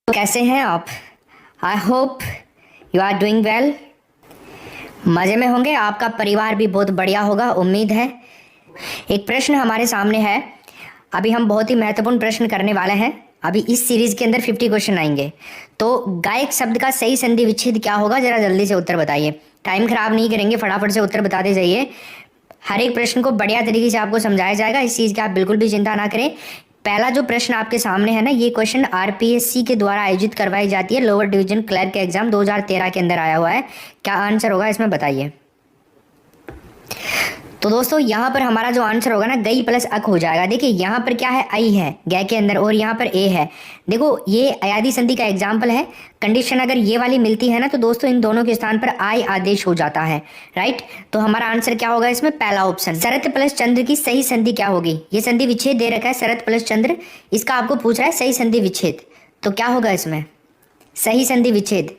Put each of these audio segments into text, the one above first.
तो कैसे हैं आप? I hope you are doing well. मज़े में होंगे, आपका परिवार भी बहुत बढ़िया होगा, उम्मीद है। एक प्रश्न हमारे सामने है। अभी हम बहुत ही महत्वपूर्ण प्रश्न करने वाले हैं। अभी इस सीरीज के अंदर 50 क्वेश्चन आएंगे। तो गायक शब्द का सही संधि विच्छेद क्या होगा, जरा जल्दी से उत्तर बताइए। टाइम खराब नहीं करेंगे, फटाफट से उत्तर बताते जाइए। हर एक प्रश्न को बढ़िया तरीके से आपको समझाया जाएगा, इस चीज़ की आप बिल्कुल भी चिंता ना करें। पहला जो प्रश्न आपके सामने है ना, ये क्वेश्चन आरपीएससी के द्वारा आयोजित करवाई जाती है लोअर डिवीजन क्लर्क एग्जाम 2013 के अंदर आया हुआ है। क्या आंसर होगा इसमें बताइए। तो दोस्तों यहाँ पर हमारा जो आंसर होगा ना, गई प्लस अक हो जाएगा। देखिए यहाँ पर क्या है, आई है गै के अंदर और यहाँ पर ए है। देखो ये अयादी संधि का एग्जाम्पल है। कंडीशन अगर ये वाली मिलती है ना, तो दोस्तों इन दोनों के स्थान पर आई आदेश हो जाता है। राइट, तो हमारा आंसर क्या होगा इसमें, पहला ऑप्शन। शरत प्लस चंद्र की सही संधि क्या होगी? ये संधि विच्छेद दे रखा है, शरत प्लस चंद्र, इसका आपको पूछ रहा है सही संधि विच्छेद। तो क्या होगा इसमें सही संधि विच्छेद?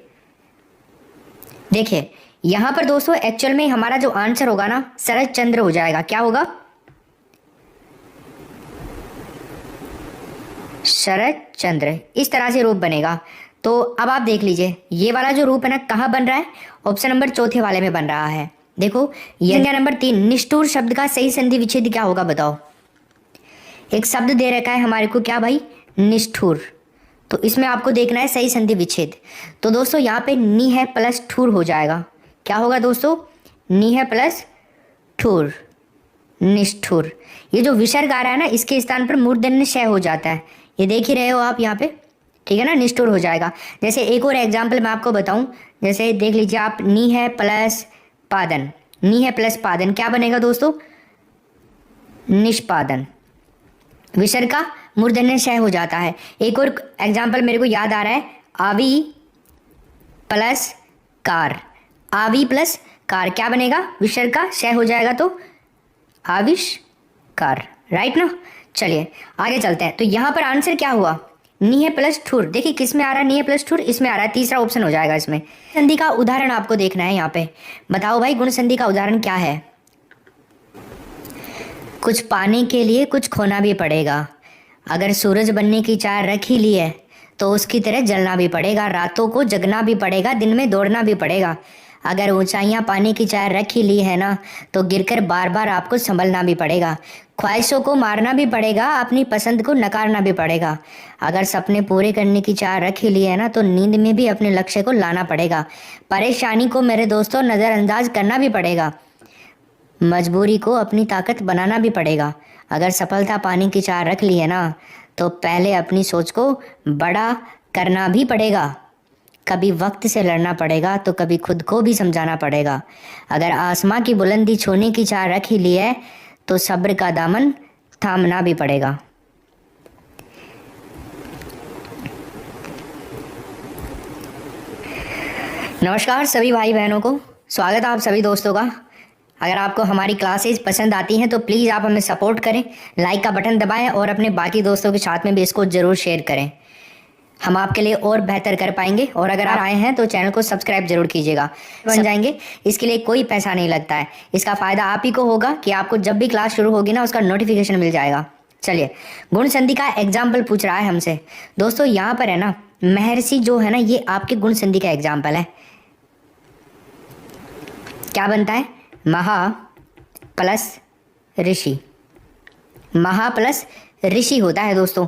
देखिए यहां पर दोस्तों एक्चुअल में हमारा जो आंसर होगा ना, शरत चंद्र हो जाएगा। क्या होगा? शरत चंद्र, इस तरह से रूप बनेगा। तो अब आप देख लीजिए ये वाला जो रूप है ना, कहां बन रहा है? ऑप्शन नंबर चौथे वाले में बन रहा है। देखो ये नंबर 3, निष्ठुर शब्द का सही संधि विच्छेद क्या होगा बताओ। एक शब्द दे रखा है हमारे को, क्या भाई, निष्ठुर। तो इसमें आपको देखना है सही संधि विच्छेद। तो दोस्तों यहाँ पे नी है प्लस ठुर हो जाएगा। क्या होगा दोस्तों? नी है प्लस ठुर, निष्ठुर। ये जो विसर्ग आ रहा है ना, इसके स्थान पर मूर्धन्य श हो जाता है। ये देख ही रहे हो आप यहाँ पे, ठीक है ना, निष्ठुर हो जाएगा। जैसे एक और एग्जाम्पल मैं आपको बताऊं, जैसे देख लीजिए आप, नी है प्लस पादन, नी है प्लस पादन, क्या बनेगा दोस्तों? निष्पादन। विसर्ग का मूर्धन्य श हो जाता है। एक और एग्जाम्पल मेरे को याद आ रहा है, आवी प्लस कार, आवी प्लस कार क्या बनेगा? विसर्ग का श हो जाएगा, तो आविष्कार। राइट ना। चलिए आगे चलते हैं। तो यहाँ पर आंसर क्या हुआ? नी है प्लस ठुर। देखिए किस में आ रहा है, नी है प्लस ठुर, इसमें आ रहा है, तीसरा ऑप्शन हो जाएगा इसमें। संधि का उदाहरण आपको देखना है यहाँ पे। बताओ भाई गुण संधि का उदाहरण क्या है? कुछ पाने के लिए कुछ खोना भी पड़ेगा। अगर सूरज बनने की चाह रख ही ली है तो उसकी तरह जलना भी पड़ेगा। रातों को जगना भी पड़ेगा, दिन में दौड़ना भी पड़ेगा। अगर ऊंचाइयां पाने की चाह रख ही ली है ना, तो गिरकर बार बार आपको संभलना भी पड़ेगा। ख्वाहिशों को मारना भी पड़ेगा, अपनी पसंद को नकारना भी पड़ेगा। अगर सपने पूरे करने की चाह रख ही ली है ना, तो नींद में भी अपने लक्ष्य को लाना पड़ेगा। परेशानी को मेरे दोस्तों नज़रअंदाज करना भी पड़ेगा। मजबूरी को अपनी ताकत बनाना भी पड़ेगा। अगर सफलता पाने की चाह रख ली है ना, तो पहले अपनी सोच को बड़ा करना भी पड़ेगा। कभी वक्त से लड़ना पड़ेगा, तो कभी खुद को भी समझाना पड़ेगा। अगर आसमां की बुलंदी छूने की चाह रख ही ली है, तो सब्र का दामन थामना भी पड़ेगा। नमस्कार सभी भाई बहनों को, स्वागत है आप सभी दोस्तों का। अगर आपको हमारी क्लासेस पसंद आती हैं तो प्लीज़ आप हमें सपोर्ट करें, लाइक का बटन दबाएं और अपने बाकी दोस्तों के साथ में भी इसको ज़रूर शेयर करें। हम आपके लिए और बेहतर कर पाएंगे। और अगर आप आए हैं तो चैनल को सब्सक्राइब जरूर कीजिएगा, बन जाएंगे। इसके लिए कोई पैसा नहीं लगता है, इसका फ़ायदा आप ही को होगा कि आपको जब भी क्लास शुरू होगी ना, उसका नोटिफिकेशन मिल जाएगा। चलिए गुण संधि का एग्जाम्पल पूछ रहा है हमसे। दोस्तों यहाँ पर है ना, महर्षि जो है ना, ये आपके गुण संधि का एग्जाम्पल है। क्या बनता है? महा प्लस ऋषि, महा प्लस ऋषि होता है दोस्तों।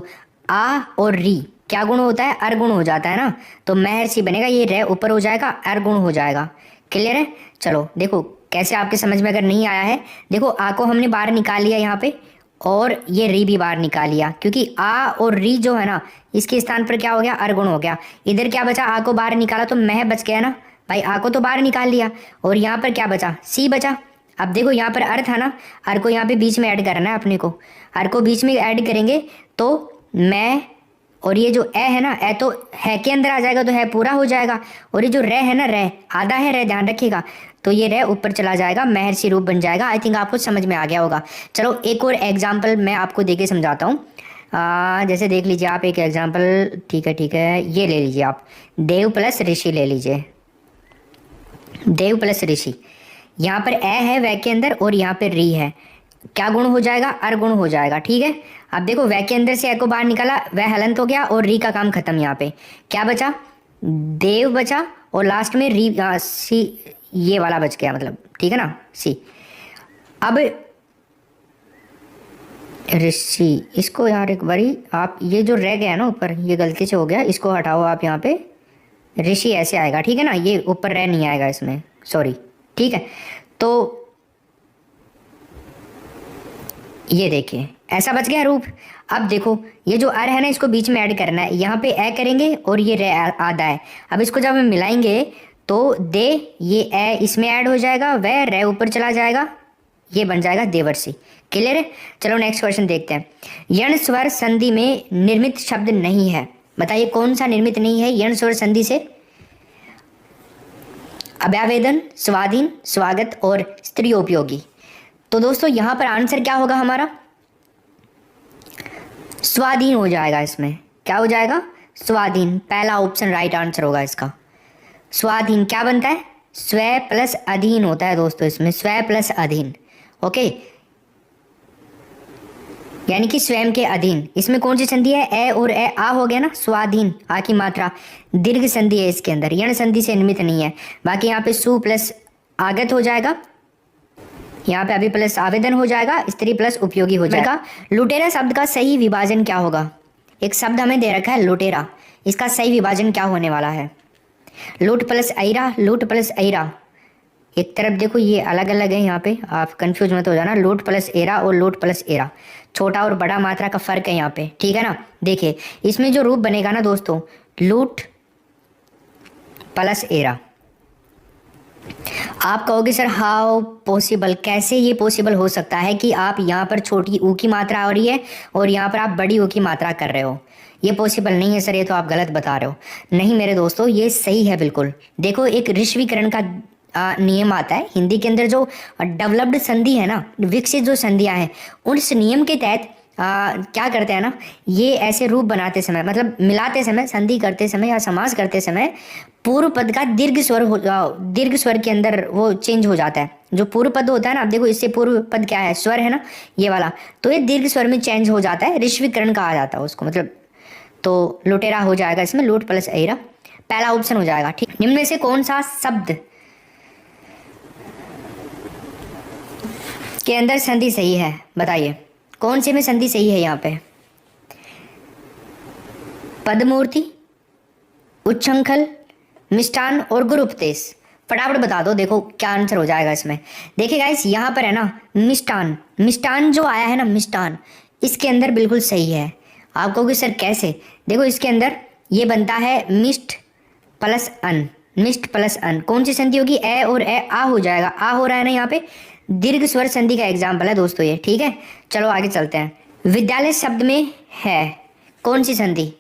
आ और री क्या गुण होता है? अरगुण हो जाता है ना, तो महर्षि बनेगा। ये रे ऊपर हो जाएगा, अरगुण हो जाएगा। क्लियर है? चलो देखो कैसे आपके समझ में अगर नहीं आया है, देखो आ को हमने बाहर निकाल लिया यहाँ पे, और ये री भी बाहर निकाल लिया, क्योंकि आ और री जो है ना, इसके स्थान पर क्या हो गया? अरगुण हो गया। इधर क्या बचा? आ को बाहर निकाला तो मह बच गया ना भाई, आ को तो बाहर निकाल लिया, और यहाँ पर क्या बचा? सी बचा। अब देखो यहाँ पर अर्थ है ना, अर को यहाँ पे बीच में ऐड करना है अपने को। अर को बीच में ऐड करेंगे तो मैं, और ये जो ए है ना, ए तो है के अंदर आ जाएगा, तो है पूरा हो जाएगा। और ये जो रे है ना, रे आधा है, रे ध्यान रखिएगा, तो ये रे ऊपर चला जाएगा, महर्षि रूप बन जाएगा। आई थिंक आपको समझ में आ गया होगा। चलो एक और एग्जाम्पल मैं आपको देके समझाता हूँ। जैसे देख लीजिए आप एक एग्जाम्पल, ठीक है, ये ले लीजिए आप, देव प्लस ऋषि ले लीजिए। देव प्लस ऋषि, यहाँ पर ए है वह के अंदर, और यहाँ पर री है। क्या गुण हो जाएगा, अर गुण हो जाएगा। ठीक है, अब देखो वह के अंदर से ए को बाहर निकाला, वह हलंत हो गया और री का काम खत्म। यहाँ पे क्या बचा, देव बचा और लास्ट में री सी, ये वाला बच गया मतलब, ठीक है ना, सी। अब ऋषि, इसको यार एक बारी आप, ये जो रह गया ना ऊपर, ये गलती से हो गया, इसको हटाओ आप यहाँ पे, ऋषि ऐसे आएगा, ठीक है ना, ये ऊपर रह नहीं आएगा इसमें, सॉरी। ठीक है, तो ये देखिए ऐसा बच गया रूप। अब देखो ये जो अर है ना, इसको बीच में ऐड करना है, यहाँ पे ए करेंगे और ये रे आधा है। अब इसको जब हम मिलाएंगे तो दे, ये ए इसमें ऐड हो जाएगा, वह रे ऊपर चला जाएगा, ये बन जाएगा देवर्षि। क्लियर है? चलो नेक्स्ट क्वेश्चन देखते हैं। यण स्वर संधि में निर्मित शब्द नहीं है, बताइए कौन सा निर्मित नहीं है यण स्वर संधि से? अभ्यावेदन, स्वाधीन, स्वागत और स्त्रीयोपयोगी। तो दोस्तों यहाँ पर आंसर क्या होगा हमारा, स्वाधीन हो जाएगा। इसमें क्या हो जाएगा, स्वाधीन, पहला ऑप्शन राइट आंसर होगा इसका। स्वाधीन क्या बनता है, स्व प्लस अधीन होता है दोस्तों, इसमें स्व प्लस अधीन। ओके, यानी कि स्वयं के अधीन। इसमें कौन सी संधि है, ए और ए आ हो गया ना, स्वाधीन, आ की मात्रा दीर्घ संधि है इसके अंदर, यण संधि से निर्मित नहीं है। बाकी यहाँ पे सु प्लस आगत हो जाएगा, यहाँ पे अभी प्लस आवेदन हो जाएगा, स्त्री प्लस उपयोगी हो जाएगा। लुटेरा शब्द का सही विभाजन क्या होगा, एक शब्द हमें दे रखा है लुटेरा, इसका सही विभाजन क्या होने वाला है? लूट प्लस ऐरा, लूट प्लस ऐरा, एक तरफ देखो ये अलग अलग है, यहाँ पे आप कंफ्यूज मत हो जाना, लूट प्लस एरा और लूट प्लस एरा, छोटा और बड़ा मात्रा का फर्क है यहाँ पे, ठीक है ना। देखिए इसमें जो रूप बनेगा ना दोस्तों, लूट प्लस एरा। आप कहोगे सर हाउ पॉसिबल, कैसे ये पॉसिबल हो सकता है कि आप यहाँ पर छोटी ऊ की मात्रा हो रही है और यहाँ पर आप बड़ी ऊ की मात्रा कर रहे हो? ये पॉसिबल नहीं है सर, ये तो आप गलत बता रहे हो। नहीं मेरे दोस्तों, ये सही है बिल्कुल। देखो एक ऋष्वीकरण का नियम आता है हिंदी के अंदर, जो डेवलप्ड संधि है ना, विकसित जो संधियाँ हैं, उस नियम के तहत क्या करते हैं ना, ये ऐसे रूप बनाते समय, मतलब मिलाते समय, संधि करते समय या समास करते समय, पूर्व पद का दीर्घ स्वर के अंदर वो चेंज हो जाता है। जो पूर्व पद होता है ना, आप देखो इससे पूर्व पद क्या है, स्वर है ना, ये वाला, तो ये दीर्घ स्वर में चेंज हो जाता है, ऋष्वीकरण कहा जाता है उसको, मतलब। तो लुटेरा हो जाएगा इसमें, लूट प्लस ऐरा, पहला ऑप्शन हो जाएगा। ठीक, निम्न में से कौन सा शब्द के अंदर संधि सही है, बताइए कौन से में संधि सही है? यहाँ पे पदमूर्ति, उच्छृंखल, मिष्टान और गुरुपदेश। फटाफट बता दो, देखो क्या आंसर हो जाएगा इसमें। देखिए गाइस यहाँ पर है ना मिष्टान, मिष्टान जो आया है ना, मिष्टान, इसके अंदर बिल्कुल सही है। आप कहोगे सर कैसे? देखो इसके अंदर ये बनता है मिष्ट प्लस अन, मिष्ट प्लस अन, कौन सी संधि होगी, ए और ए आ हो जाएगा, आ हो रहा है ना यहाँ पे, दीर्घ स्वर संधि का एग्जाम्पल है दोस्तों ये, ठीक है। चलो आगे चलते हैं। विद्यालय शब्द में है कौन सी संधि?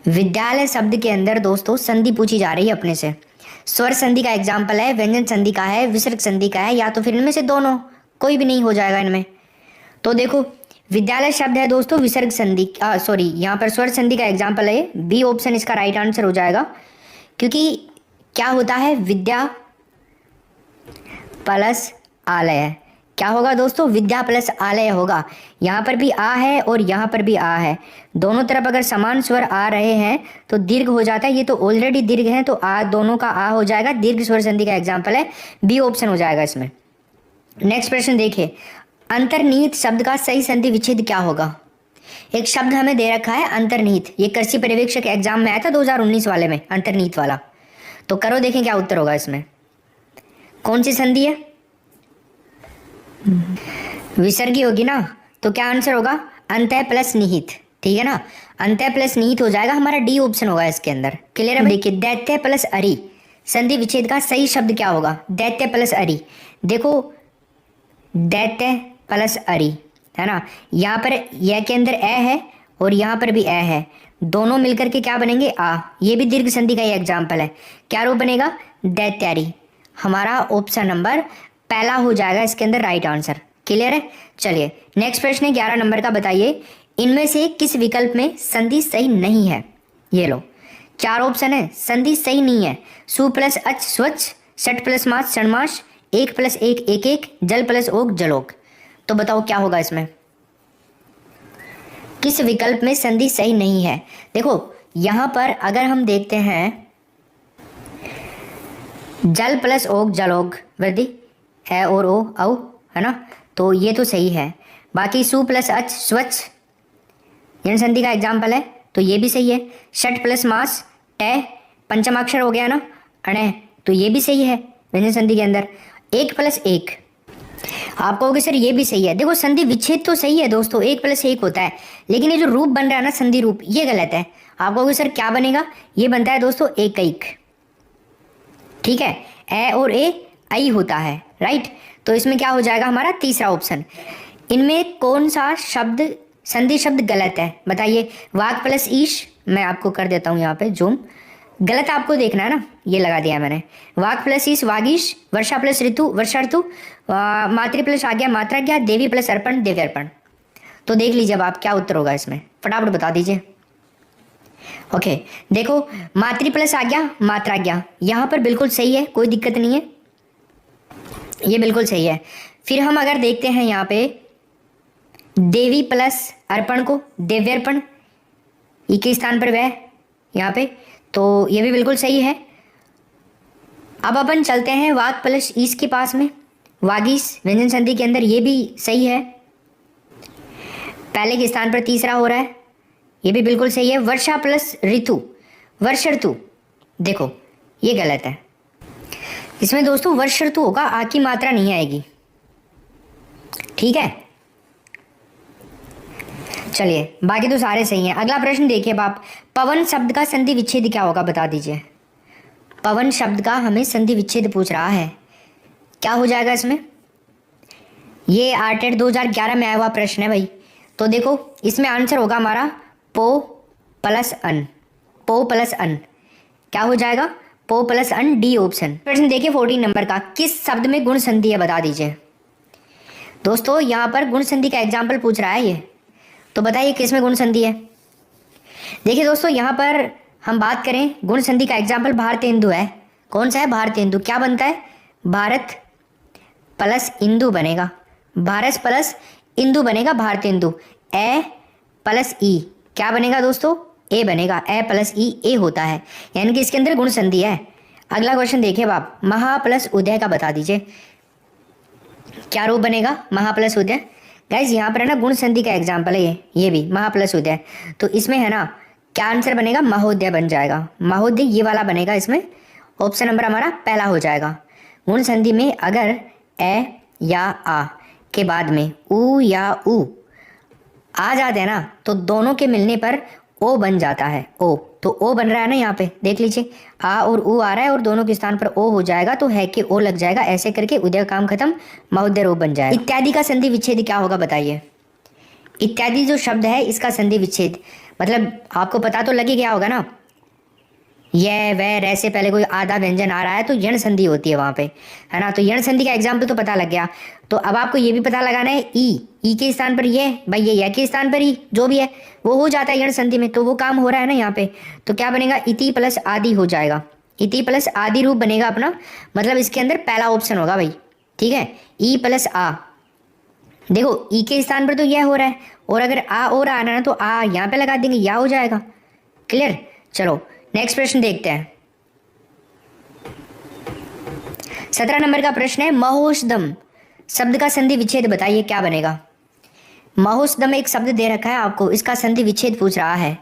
विद्यालय शब्द के अंदर दोस्तों संधि पूछी जा रही है अपने से, स्वर संधि का एग्जाम्पल है, व्यंजन संधि का है, विसर्ग संधि का है, या तो फिर इनमें से दोनों, कोई भी नहीं हो जाएगा इनमें। तो देखो विद्यालय शब्द है दोस्तों विसर्ग संधि, सॉरी यहाँ पर स्वर संधि का एग्जाम्पल है, बी ऑप्शन इसका राइट आंसर हो जाएगा। क्योंकि क्या होता है, विद्या प्लस आलय, क्या होगा दोस्तों, विद्या प्लस आलय होगा। यहाँ पर भी आ है और यहाँ पर भी आ है, दोनों तरफ अगर समान स्वर आ रहे हैं तो दीर्घ हो जाता है, ये तो ऑलरेडी दीर्घ है तो आ, दोनों का आ हो जाएगा, दीर्घ स्वर संधि का एग्जाम्पल है, बी ऑप्शन हो जाएगा इसमें। नेक्स्ट प्रश्न देखिए, अंतर्निहित शब्द का सही संधि विच्छेद क्या होगा? एक शब्द हमें दे रखा है अंतर्निहित, ये कृषि पर्यवेक्षक एग्जाम में आया था 2019 वाले में, अंतर्निहित वाला, तो करो देखें क्या उत्तर होगा इसमें। कौन सी संधि है? विसर्गी होगी ना, तो क्या आंसर होगा, अंतः प्लस निहित, ठीक है ना, अंतः प्लस निहित हो जाएगा, हमारा डी ऑप्शन होगा इसके अंदर। क्लियर है? देखिए दैत्य प्लस अरि, संधि विच्छेद का सही शब्द क्या होगा, दैत्य प्लस अरि। देखो दैत्य प्लस अरि है ना, यहाँ पर यह के अंदर ए है और यहाँ पर भी ए है, दोनों मिलकर के क्या बनेंगे, आ, ये भी दीर्घ संधि का ही एग्जाम्पल है, क्या रूप बनेगा, दैत्यारी। हमारा ऑप्शन नंबर पहला हो जाएगा इसके अंदर राइट आंसर। क्लियर है? चलिए नेक्स्ट प्रश्न है 11 नंबर का, बताइए इनमें से किस विकल्प में संधि सही नहीं है? ये लो 4 ऑप्शन है, संधि सही नहीं है, सु प्लस अच स्वच्छ, षट प्लस मास षणमास, 1 प्लस 1 एक एक, जल प्लस ओक जलोक। तो बताओ क्या होगा इसमें, किस विकल्प में संधि सही नहीं है। देखो यहां पर अगर हम देखते हैं जल प्लस ओग जलोग वृद्धि, ए और ओ औ, है ना, तो ये तो सही है। बाकी सु प्लस अच स्वच्छ यण संधि का एग्जाम्पल है, तो ये भी सही है। षट प्लस मास टे पंचमाक्षर हो गया ना, अणे, तो ये भी सही है व्यंजन संधि के अंदर। एक प्लस एक, आप कहोगे सर ये भी सही है। देखो संधि विच्छेद तो सही है दोस्तों, एक प्लस एक होता है, लेकिन ये जो रूप बन रहा है ना संधि रूप, ये गलत है। आप कहोगे सर क्या बनेगा, ये बनता है दोस्तों एक एक, ठीक है, ए और ए आई होता है, राइट। तो इसमें क्या हो जाएगा हमारा तीसरा ऑप्शन। इनमें कौन सा शब्द संधि शब्द गलत है बताइए। वाक प्लस ईश, मैं आपको कर देता हूँ यहाँ पे जूम, गलत आपको देखना है ना, ये लगा दिया मैंने। वाक प्लस ईश वागीश, वर्षा प्लस ऋतु वर्षा ऋतु, मातृ प्लस आज्ञा मात्राज्ञा, देवी प्लस अर्पण देव्यर्पण। तो देख लीजिए अब आप क्या उत्तर होगा इसमें, फटाफट बता दीजिए। ओके देखो मातृ प्लस आज्ञा मात्राज्ञा यहाँ पर बिल्कुल सही है, कोई दिक्कत नहीं है, ये बिल्कुल सही है। फिर हम अगर देखते हैं यहाँ पे देवी प्लस अर्पण को देव्यर्पण, ई के स्थान पर वह यहाँ पे, तो ये भी बिल्कुल सही है। अब अपन चलते हैं वाक प्लस ईस के पास में, वागीस व्यंजन संधि के अंदर, ये भी सही है। पहले के स्थान पर तीसरा हो रहा है, ये भी बिल्कुल सही है। वर्षा प्लस ऋतु वर्ष ऋतु, देखो ये गलत है। इसमें दोस्तों वर्ष ऋतु होगा, आ की मात्रा नहीं आएगी, ठीक है। चलिए बाकी तो सारे सही हैं। अगला प्रश्न देखिए आप, पवन शब्द का संधि विच्छेद क्या होगा बता दीजिए। पवन शब्द का हमें संधि विच्छेद पूछ रहा है, क्या हो जाएगा इसमें। ये आर्टेड 2011 में आया हुआ प्रश्न है भाई। तो देखो इसमें आंसर होगा हमारा पो प्लस अन, पो प्लस अन, क्या हो जाएगा पो प्लस अन, डी ऑप्शन। प्रश्न देखिए 14 नंबर का, किस शब्द में गुण संधि है बता दीजिए। दोस्तों यहाँ पर गुण संधि का एग्जाम्पल पूछ रहा है ये, तो बताइए किस में गुण संधि है। देखिए दोस्तों यहाँ पर हम बात करें गुण संधि का एग्जाम्पल भारतेंदु है। कौन सा है, भारतेंदु। क्या बनता है, भारत प्लस इंदु बनेगा, भारत प्लस इंदु बनेगा भारतेंदु। ए प्लस ई क्या बनेगा दोस्तों, ए बनेगा, ए प्लस ई ए होता है, यानी कि इसके अंदर गुण संधि है। अगला क्वेश्चन देखिए आप, महा प्लस उदय का बता दीजिए क्या रूप बनेगा, महा प्लस उदय। गाइज यहाँ पर है ना गुण संधि का एग्जाम्पल है ये भी महा प्लस उदय, तो इसमें है ना क्या आंसर बनेगा, महोदय बन जाएगा, महोदय ये वाला बनेगा, इसमें ऑप्शन नंबर हमारा पहला हो जाएगा। गुण संधि में अगर ए या आ के बाद में उ या उ आ जाते हैं ना, तो दोनों के मिलने पर ओ बन जाता है, ओ, तो ओ बन रहा है ना यहाँ पे देख लीजिए, आ और उ आ रहा है और दोनों के स्थान पर ओ हो जाएगा, तो है कि ओ लग जाएगा, ऐसे करके उदय काम खत्म, महोदय रूप बन जाएगा। इत्यादि का संधि विच्छेद क्या होगा बताइए। इत्यादि जो शब्द है इसका संधि विच्छेद मतलब आपको पता तो लग ही गया होगा ना, यह वह रे से पहले कोई आधा व्यंजन आ रहा है तो यण संधि होती है वहाँ पे, है ना। तो यण संधि का एग्जाम्पल तो पता लग गया। तो अब आपको ये भी पता लगाना है ई के स्थान पर ये भाई, ये के स्थान पर ही जो भी है वो हो जाता है यण संधि में, तो वो काम हो रहा है ना यहाँ पे। तो क्या बनेगा, इति प्लस आदि हो जाएगा, इति प्लस आदि रूप बनेगा अपना, मतलब इसके अंदर पहला ऑप्शन होगा भाई, ठीक है। ई प्लस आ, देखो ई के स्थान पर तो यह हो रहा है, और अगर आ और आ रहा है तो आ यहाँ पे लगा देंगे, या हो जाएगा। क्लियर। चलो नेक्स्ट प्रश्न देखते हैं। 17 नंबर का प्रश्न है, महोषधम शब्द का संधि विच्छेद बताइए क्या बनेगा। महोषधम एक शब्द दे रखा है आपको, इसका संधि विच्छेद पूछ रहा है।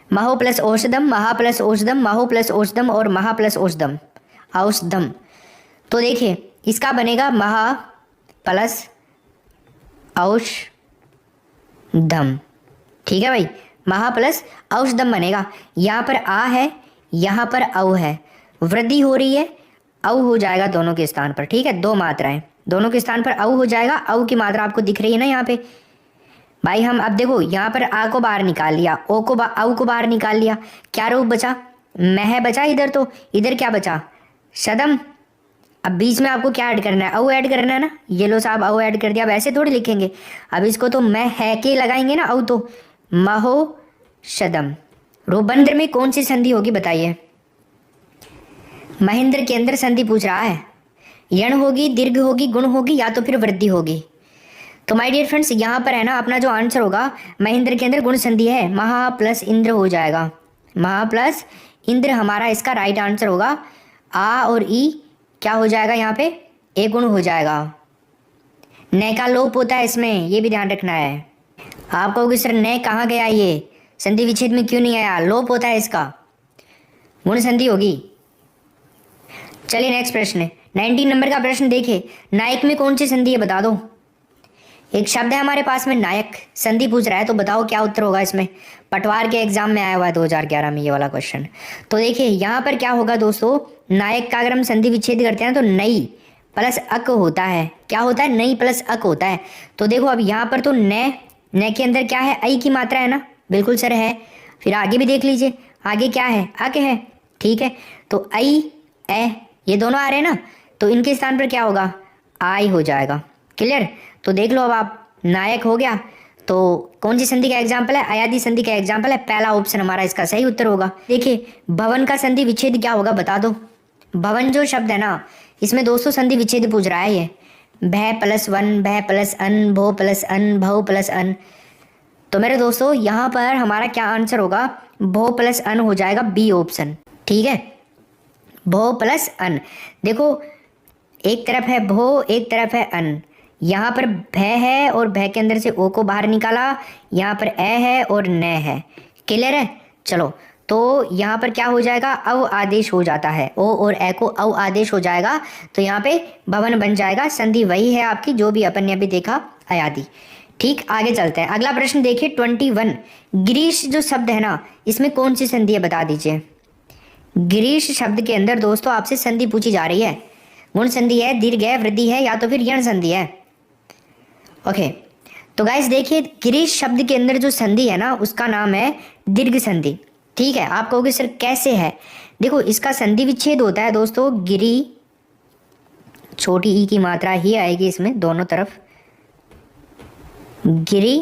महो प्लस औषधम, महा प्लस औषधम, महो प्लस औषधम और महा प्लस औषधम, औषधम। तो देखिए इसका बनेगा महा प्लस औषधम, ठीक है भाई, महा प्लस औषधम बनेगा। यहाँ पर आ है, यहाँ पर औ है, वृद्धि हो रही है, औ हो जाएगा दोनों के स्थान पर, ठीक है। दो मात्राएं दोनों के स्थान पर औ हो जाएगा, औ की मात्रा आपको दिख रही है ना यहाँ पे भाई। हम अब देखो यहाँ पर आ को बाहर निकाल लिया, औ को बाहर निकाल लिया, क्या रूप बचा, मह बचा इधर, तो इधर क्या बचा, सदम। अब बीच में आपको क्या ऐड करना है, औ ऐड करना है ना, ये लो साहब औ ऐड कर दिया। अब ऐसे थोड़ी लिखेंगे, अब इसको तो मैं है के लगाएंगे ना, औ तो महो शदम। रूपबंध में कौन सी संधि होगी बताइए। महेंद्र के अंदर संधि पूछ रहा है, यण होगी, दीर्घ होगी, गुण होगी, या तो फिर वृद्धि होगी। तो माय डियर फ्रेंड्स यहाँ पर है ना अपना जो आंसर होगा महेंद्र के अंदर गुण संधि है, महा प्लस इंद्र हो जाएगा। महा प्लस इंद्र हमारा इसका राइट आंसर होगा। आ और ई क्या हो जाएगा यहाँ पे, ए गुण हो जाएगा। न का लोप होता है इसमें, ये भी ध्यान रखना है। आप कहोगे सर न कहाँ गया, ये संधि विच्छेद में क्यों नहीं आया, लोप होता है इसका, गुण संधि होगी। चलिए नेक्स्ट प्रश्न है 19 नंबर का प्रश्न देखिए, नायक में कौन सी संधि है बता दो। एक शब्द है हमारे पास में नायक, संधि पूछ रहा है, तो बताओ क्या उत्तर होगा इसमें। पटवार के एग्जाम में आया हुआ है 2011 में ये वाला क्वेश्चन। तो देखिए यहाँ पर क्या होगा दोस्तों, नायक का अगर हम संधि विच्छेद करते हैं तो नई प्लस अक होता है। क्या होता है, नई प्लस अक होता है। तो देखो अब यहाँ पर तो न के अंदर क्या है, आई की मात्रा है ना, बिल्कुल सर है। फिर आगे भी देख लीजिए, आगे क्या है, अक है, ठीक है। तो आई ए ये दोनों आ रहे हैं ना, तो इनके स्थान पर क्या होगा, आई हो जाएगा। क्लियर। तो देख लो अब आप, नायक हो गया, तो कौन सी संधि का एग्जाम्पल है, अयादी संधि का एग्जाम्पल है, पहला ऑप्शन हमारा इसका सही उत्तर होगा। देखिए भवन का संधि विच्छेद क्या होगा बता दो। भवन जो शब्द है ना, इसमें दोस्तों संधि विच्छेद पूछ रहा है ये, भय प्लस वन, भय प्लस अन, भो प्लस अन, भव प्लस अन। तो मेरे दोस्तों यहाँ पर हमारा क्या आंसर होगा, भो प्लस अन हो जाएगा, बी ऑप्शन, ठीक है। भो प्लस अन, देखो एक तरफ है भो, एक तरफ है अन। यहाँ पर भय है और भय के अंदर से ओ को बाहर निकाला, यहाँ पर ए है और न है। क्लियर है। चलो तो यहाँ पर क्या हो जाएगा, अव आदेश हो जाता है, ओ और ए को अव आदेश हो जाएगा, तो यहाँ पे भवन बन जाएगा। संधि वही है आपकी जो भी अपन ने अभी देखा, अयादी। ठीक, आगे चलते हैं। अगला प्रश्न देखिए 21, गिरीश जो शब्द है ना, इसमें कौन सी संधि है बता दीजिए। गिरीश शब्द के अंदर दोस्तों आपसे संधि पूछी जा रही है, गुण संधि है, दीर्घ है, वृद्धि है, या तो फिर यण संधि है। ओके तो गाइस देखिए गिरीश शब्द के अंदर जो संधि है ना, उसका नाम है दीर्घ संधि। ठीक है, आप कहोगे सर कैसे है, देखो इसका संधि विच्छेद होता है दोस्तों, गिरी छोटी ई की मात्रा ही आएगी इसमें दोनों तरफ, गिरी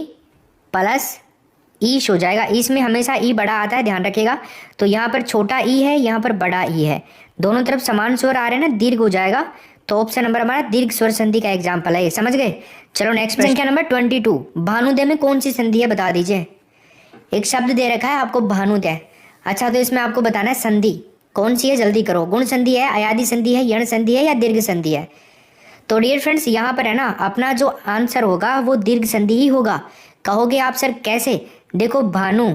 प्लस ईश हो जाएगा। ईश में हमेशा ई बड़ा आता है, ध्यान रखिएगा। तो यहाँ पर छोटा ई है, यहाँ पर बड़ा ई है, दोनों तरफ समान स्वर आ रहे हैं ना, दीर्घ हो जाएगा। तो ऑप्शन नंबर हमारा दीर्घ स्वर संधि का एग्जाम्पल है ये, समझ गए। चलो नेक्स्ट संख्या नंबर 22, भानुदय में कौन सी संधि है बता दीजिए। एक शब्द दे रखा है आपको भानुदय, अच्छा तो इसमें आपको बताना है संधि कौन सी है, जल्दी करो। गुण संधि है, अयादी संधि है, यण संधि है, या दीर्घ संधि है। तो डियर फ्रेंड्स यहाँ पर है ना, अपना जो आंसर होगा वो दीर्घ संधि ही होगा। कहोगे आप सर कैसे, देखो भानु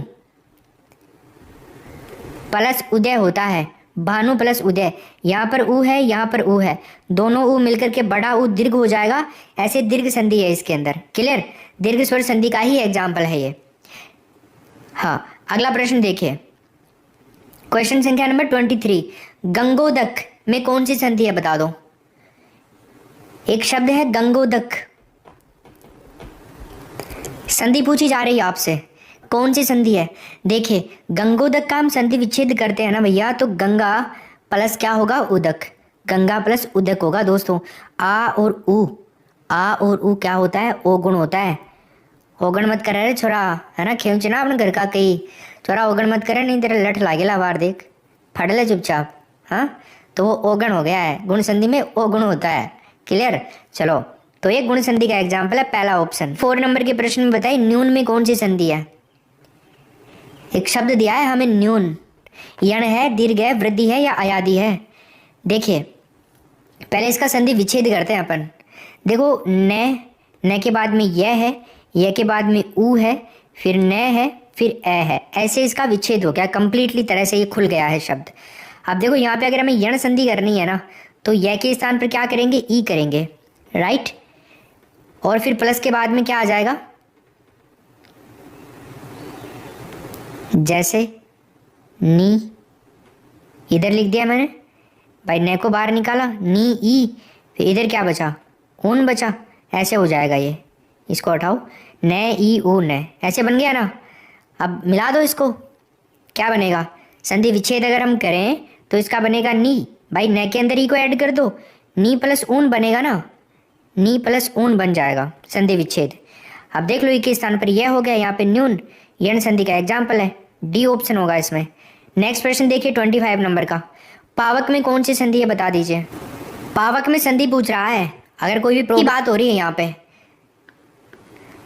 प्लस उदय होता है, भानु प्लस उदय, यहाँ पर ऊ है, यहाँ पर ऊ है, दोनों ऊ मिलकर के बड़ा ऊ दीर्घ हो जाएगा, ऐसे दीर्घ संधि है इसके अंदर। क्लियर, दीर्घ स्वर संधि का ही एग्जाम्पल है ये। हाँ अगला प्रश्न देखिए, क्वेश्चन संख्या नंबर 23, गंगोदक में कौन सी संधि है बता दो। एक शब्द है गंगोदक, संधि पूछी जा रही है आपसे, कौन सी संधि है। देखिए गंगोदक का हम संधि विच्छेद करते हैं ना भैया, तो गंगा प्लस क्या होगा, उदक, गंगा प्लस उदक होगा दोस्तों। आ और ऊ, आ और ऊ क्या होता है, ओ गुण होता है। ओगण मत करे रे छोरा, है ना, खेमचना अपने घर का कहीं, छोरा ओगण मत करे नहीं तेरा लठ लागेला बार देख, फट ले चुपचाप। हाँ तो वो ओगण हो गया है, गुण संधि में ओ गुण होता है। क्लियर, चलो तो ये गुण संधि का एग्जाम्पल है पहला ऑप्शन। 4 नंबर के प्रश्न में बताइए न्यून में कौन सी संधि है। एक शब्द दिया है हमें न्यून, यण है, दीर्घ है, वृद्धि है, या अयादी है। देखिए पहले इसका संधि विच्छेद करते हैं अपन। देखो न के बाद में यह है, यह के बाद में ऊ है, फिर न है, फिर ए है, ऐसे इसका विच्छेद हो गया कंप्लीटली, तरह से ये खुल गया है शब्द। अब देखो यहाँ पे अगर हमें यण संधि करनी है ना, तो यह के स्थान पर क्या करेंगे, ई करेंगे, राइट। और फिर प्लस के बाद में क्या आ जाएगा, जैसे नी, इधर लिख दिया मैंने भाई, न को बाहर निकाला, नी ई, फिर इधर क्या बचा, ऊन बचा, ऐसे हो जाएगा ये। इसको हटाओ, न ई ऊ न, ऐसे बन गया ना। अब मिला दो इसको, क्या बनेगा, संधि विच्छेद अगर हम करें तो इसका बनेगा नी, भाई न के अंदर ई को ऐड कर दो, नी प्लस ऊन बनेगा ना, नी प्लस ऊन बन जाएगा संधि विच्छेद। अब देख लो ई के स्थान पर यह हो गया, यहाँ पे न्यून, यण संधि का एग्जाम्पल है, डी ऑप्शन होगा इसमें। नेक्स्ट प्रश्न देखिए 25 नंबर का, पावक में कौन सी संधि है बता दीजिए। पावक में संधि पूछ रहा है, अगर कोई भी की बात हो रही है यहाँ पे,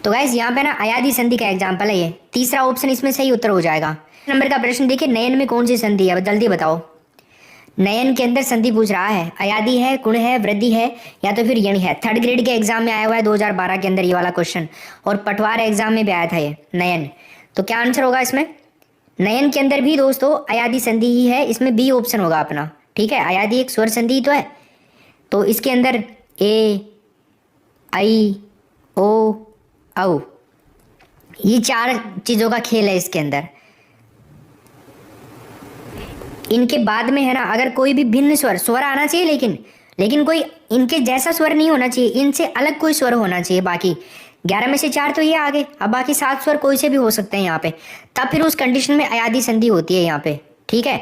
तो गाइस यहाँ पे ना अयादी संधि का एग्जाम्पल है ये, तीसरा ऑप्शन इसमें सही उत्तर हो जाएगा। नंबर का प्रश्न देखिए, नयन में कौन सी संधि है, जल्दी बताओ। नयन के अंदर संधि पूछ रहा है, अयादी है, गुण है, वृद्धि है, या तो फिर यणि है। थर्ड ग्रेड के एग्जाम में आया हुआ है 2012 के अंदर ये वाला क्वेश्चन, और पटवार एग्जाम में भी आया था ये नयन। तो क्या आंसर होगा इसमें? नयन के अंदर भी दोस्तों अयादी संधि ही है, इसमें बी ऑप्शन होगा अपना। ठीक है, अयादी एक स्वर संधि तो है, तो इसके अंदर ए, आई, ओ, औ, ये चार चीजों का खेल है इसके अंदर। इनके बाद में है ना, अगर कोई भी भिन्न स्वर आना चाहिए, लेकिन कोई इनके जैसा स्वर नहीं होना चाहिए, इनसे अलग कोई स्वर होना चाहिए। बाकी 11 में से 4 तो ये आ गए, अब बाकी 7 स्वर कोई से भी हो सकते हैं यहाँ पे, तब फिर उस कंडीशन में अयादी संधि होती है यहाँ पे। ठीक है,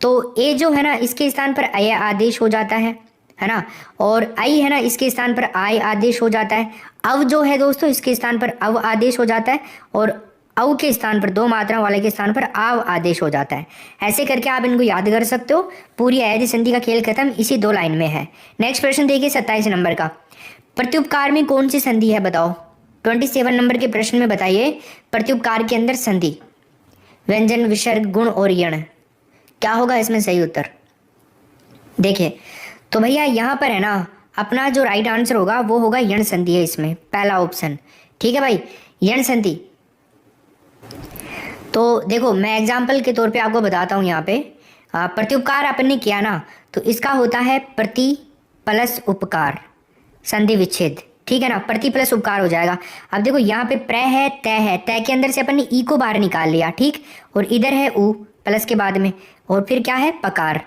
तो ए जो है ना इसके स्थान पर अय आदेश हो जाता है ना, और आई है ना इसके स्थान पर आय आदेश हो जाता है। अव जो है दोस्तों इसके स्थान पर अव आदेश हो जाता है, और अव के स्थान पर दो मात्रा वाले के स्थान पर आव आदेश हो जाता है। ऐसे करके आप इनको याद कर सकते हो। पूरी अयादी संधि का खेल खत्म इसी 2 लाइन में है। नेक्स्ट प्रश्न देखिए 27 नंबर का, प्रत्युपकार में कौन सी संधि है बताओ। 27 नंबर के प्रश्न में बताइए, प्रत्युपकार के अंदर संधि, व्यंजन, विसर्ग, गुण और यण, क्या होगा इसमें सही उत्तर? देखिए तो भैया यहाँ पर है ना, अपना जो राइट आंसर होगा वो होगा यण संधि है इसमें, पहला ऑप्शन। ठीक है भाई, यण संधि। तो देखो मैं एग्जाम्पल के तौर पे आपको बताता हूँ यहाँ पे, प्रत्युपकार अपन ने किया ना, तो इसका होता है प्रति प्लस उपकार, संधि विच्छेद। ठीक है ना, प्रति प्लस उपकार हो जाएगा। अब देखो यहाँ पे प्र है, तय के अंदर से अपन ने ई को बाहर निकाल लिया, ठीक, और इधर है उ प्लस के बाद में, और फिर क्या है पकार।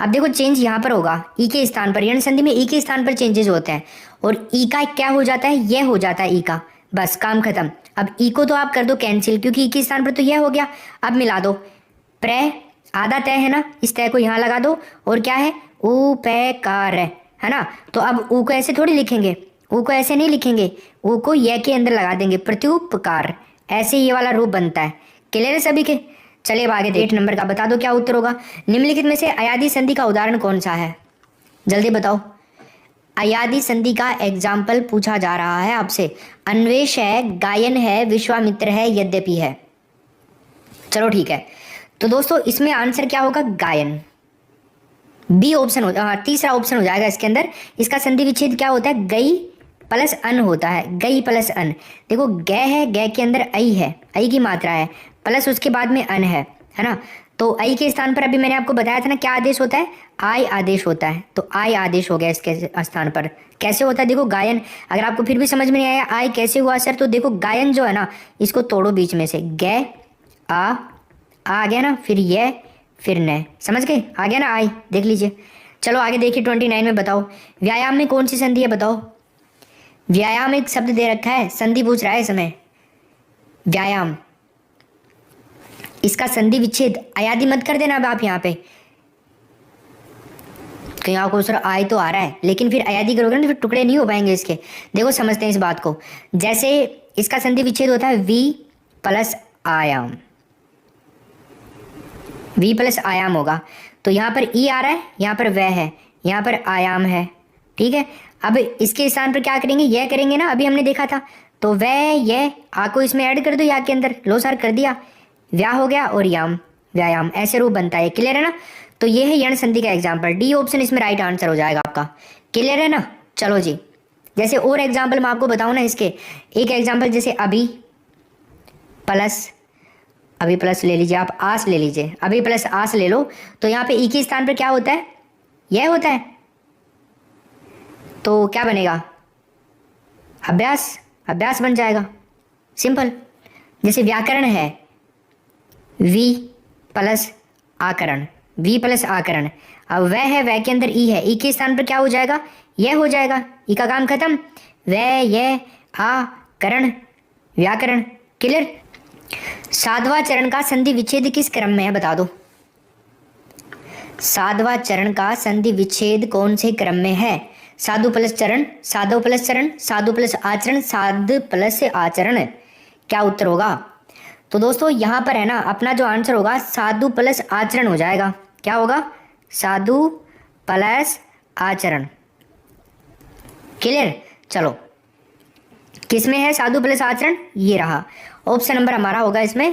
अब देखो चेंज यहाँ पर होगा ई के स्थान पर, यण संधि में ई के स्थान पर चेंजेस होते हैं, और ई का क्या हो जाता है, यह हो जाता है ई का, बस काम खत्म। अब ई को तो आप कर दो कैंसिल, क्योंकि ई के स्थान पर तो यह हो गया। अब मिला दो, प्र आधा तय है ना, इस तय को यहाँ लगा दो, और क्या है उ पे कार है ना। तो अब ऊ को ऐसे थोड़ी लिखेंगे, ऊ को ऐसे नहीं लिखेंगे, ऊ को यह के अंदर लगा देंगे, प्रत्युपकार, ऐसे ये वाला रूप बनता है। क्लियर है सभी के? चलिए अब आगे 8 नंबर का बता दो क्या उत्तर होगा। निम्नलिखित में से अयादी संधि का उदाहरण कौन सा है, जल्दी बताओ। अयादी संधि का एग्जाम्पल पूछा जा रहा है आपसे। अन्वेष है, गायन है, विश्वामित्र है, यद्यपि है। चलो ठीक है, तो दोस्तों इसमें आंसर क्या होगा, गायन, बी ऑप्शन हो, तीसरा ऑप्शन हो जाएगा इसके अंदर। इसका संधि विच्छेद क्या होता है, गई प्लस अन होता है, गई प्लस अन। देखो ग है, ग के अंदर आई है, आई की मात्रा है, प्लस उसके बाद में अन है ना। तो आई के स्थान पर अभी मैंने आपको बताया था ना क्या आदेश होता है, आय आदेश होता है, तो आय आदेश हो गया इसके स्थान पर। कैसे होता है देखो गायन, अगर आपको फिर भी समझ में नहीं आया आय कैसे हुआ सर, तो देखो गायन जो है ना इसको तोड़ो बीच में से, ग आ गया ना, फिर ये, फिर न, समझ गए, आ गया ना आय, देख लीजिए। चलो आगे देखिए 29 में बताओ, व्यायाम में कौन सी संधि है बताओ। व्यायाम एक शब्द दे रखा है, संधि पूछ रहा है इसमें, व्यायाम, इसका संधि विच्छेद अयादी मत कर देना अब आप यहाँ पे, कहीं आपको सर आय तो आ रहा है, लेकिन फिर अयादी करोगे ना तो फिर टुकड़े नहीं हो पाएंगे इसके। देखो समझते हैं इस बात को, जैसे इसका संधि विच्छेद होता है वी प्लस आयाम, वी प्लस आयाम होगा, तो यहाँ पर ई आ रहा है, यहाँ पर वह है, यहाँ पर आयाम है। ठीक है, अब इसके स्थान पर क्या करेंगे, यह करेंगे ना, अभी हमने देखा था, तो वह यह आ को इसमें ऐड कर दो या के अंदर, लो सर कर दिया, व्या हो गया और याम, व्यायाम, ऐसे रूप बनता है। क्लियर है ना, तो ये है यण संधि का एग्जाम्पल, डी ऑप्शन इसमें राइट आंसर हो जाएगा आपका। क्लियर है ना, चलो जी। जैसे और एग्जाम्पल मैं आपको बताऊँ ना इसके, एक एग्जाम्पल जैसे अभी प्लस, अभी प्लस ले लीजिए आप, आस ले लीजिए, अभी प्लस आस ले लो, तो यहाँ पे ई के स्थान पर क्या होता है, यह होता है, तो क्या बनेगा, अभ्यास, अभ्यास बन जाएगा, सिंपल। जैसे व्याकरण है, वी प्लस आकरण, वी प्लस आकरण, अब वह है, वह के अंदर ई है, ई के स्थान पर क्या हो जाएगा, यह हो जाएगा, ई का काम खत्म, वह यह आ करण, व्याकरण। क्लियर। साधवा चरण का संधि विच्छेद किस क्रम में है बता दो। साधवा चरण का संधि विच्छेद कौन से क्रम में है, साधु प्लस चरण, साधु प्लस चरण, साधु प्लस आचरण, साध प्लस आचरण, क्या उत्तर होगा। तो दोस्तों यहाँ पर है ना अपना जो आंसर होगा साधु प्लस आचरण हो जाएगा, क्या होगा, साधु प्लस आचरण। क्लियर। चलो किस में है साधु प्लस आचरण, ये रहा ऑप्शन नंबर हमारा होगा इसमें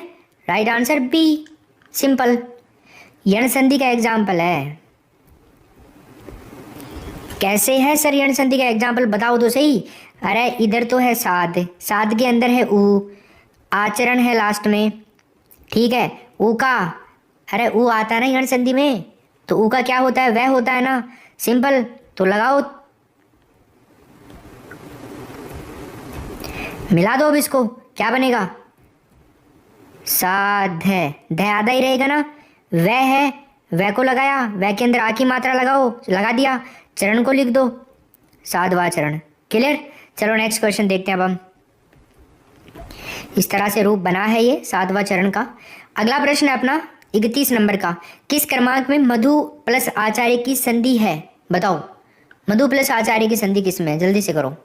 राइट आंसर बी, सिंपल। यण संधि का एग्जाम्पल है। कैसे है सर यण संधि का एग्जाम्पल, बताओ तो सही। अरे इधर तो है साध, साध के अंदर है ऊ, आचरण है लास्ट में, ठीक है। ऊ का, अरे ऊ आता है ना यण संधि में, तो ऊ का क्या होता है, वह होता है ना, सिंपल। तो लगाओ, मिला दो अब इसको, क्या बनेगा, साध है, ध आधा ही रहेगा ना, वह है, वह को लगाया, वह के अंदर आ की मात्रा लगाओ, लगा दिया, चरण को लिख दो, साधवा चरण। क्लियर। चलो नेक्स्ट क्वेश्चन देखते हैं अब हम। इस तरह से रूप बना है ये साधवा चरण का। अगला प्रश्न है अपना 31 नंबर का। किस क्रमांक में मधु प्लस आचार्य की संधि है, बताओ। मधु प्लस आचार्य की संधि किस में है, जल्दी से करो।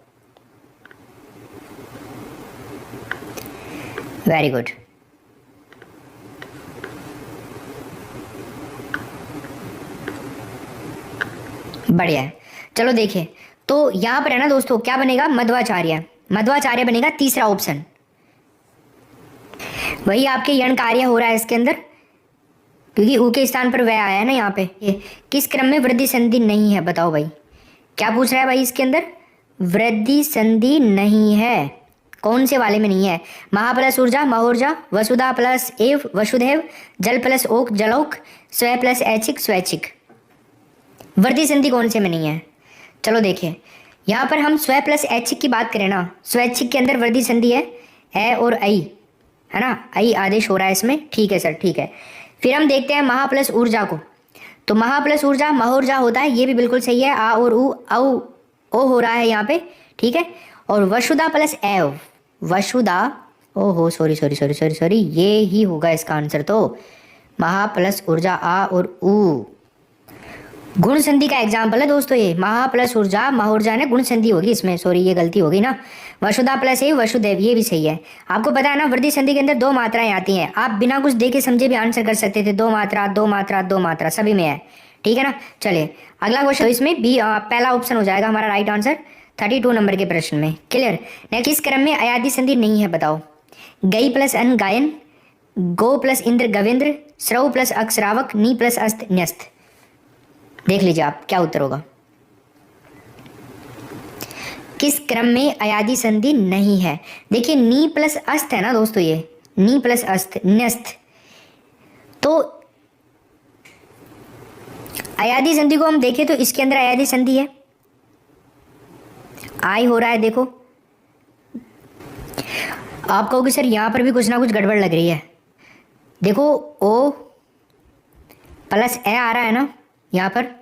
Very good. बढ़िया है। चलो देखिए, तो यहां पर है ना दोस्तों, क्या बनेगा, मध्वाचार्य, मध्वाचार्य बनेगा तीसरा ऑप्शन। वही आपके यण कार्य हो रहा है इसके अंदर, क्योंकि ऊ के स्थान पर वह आया है ना यहाँ पे। किस क्रम में वृद्धि संधि नहीं है, बताओ भाई। क्या पूछ रहा है भाई इसके अंदर, वृद्धि संधि नहीं है, कौन से वाले में नहीं है। महा प्लस ऊर्जा महूर्जा, वसुधा प्लस एव वसुधैव, जल प्लस ओक जलोक, स्व प्लस ऐच्छिक स्वैच्छिक। वृद्धि संधि कौन से में नहीं है। चलो देखिए, यहाँ पर हम स्व प्लस ऐच्छिक की बात करें ना, स्वैच्छिक के अंदर वृद्धि संधि है, ए और आई है ना, आई आदेश हो रहा है इसमें, ठीक है सर, ठीक है। फिर हम देखते हैं महा प्लस ऊर्जा को, तो महा प्लस ऊर्जा महूर्जा होता है, ये भी बिल्कुल सही है, आ और ऊ औ ओ हो रहा है यहाँ पे, ठीक है। और वसुधा प्लस एव, वसुधा, ओहो sorry sorry sorry sorry sorry, ये ही होगा इसका आंसर। तो महा प्लस ऊर्जा आ और ऊ, गुण संधि का एग्जाम्पल है दोस्तों ये। महा प्लस ऊर्जा महूर्जा ने गुण संधि होगी इसमें, सॉरी ये गलती हो गई ना। वसुधा प्लस ए वसुदेव, ये भी सही है। आपको पता है ना वृद्धि संधि के अंदर दो मात्राएं आती हैं, आप बिना कुछ देखे समझे भी आंसर कर सकते थे, दो मात्रा दो मात्रा दो मात्रा सभी में है, ठीक है ना। चलिए अगला क्वेश्चन, तो इसमें बी पहला ऑप्शन हो जाएगा हमारा राइट आंसर 32 नंबर के प्रश्न में। क्लियर। नेक्स्ट, किस क्रम में अयादि संधि नहीं है, बताओ। गई प्लस अन गायन, गो प्लस इंद्र गवेंद्र, श्रव प्लस अक्षरावक, नी प्लस अस्त न्यस्त। देख लीजिए आप क्या उत्तर होगा। किस क्रम में अयादि संधि नहीं है। देखिए नी प्लस अस्त है ना दोस्तों, ये नी प्लस अस्त न्यस्त, तो अयादि संधि को हम देखें तो इसके अंदर अयादि संधि है, आई हो रहा है। देखो आप कहोगे सर यहां पर भी कुछ ना कुछ गड़बड़ लग रही है। देखो ओ प्लस ए आ रहा है ना यहाँ पर,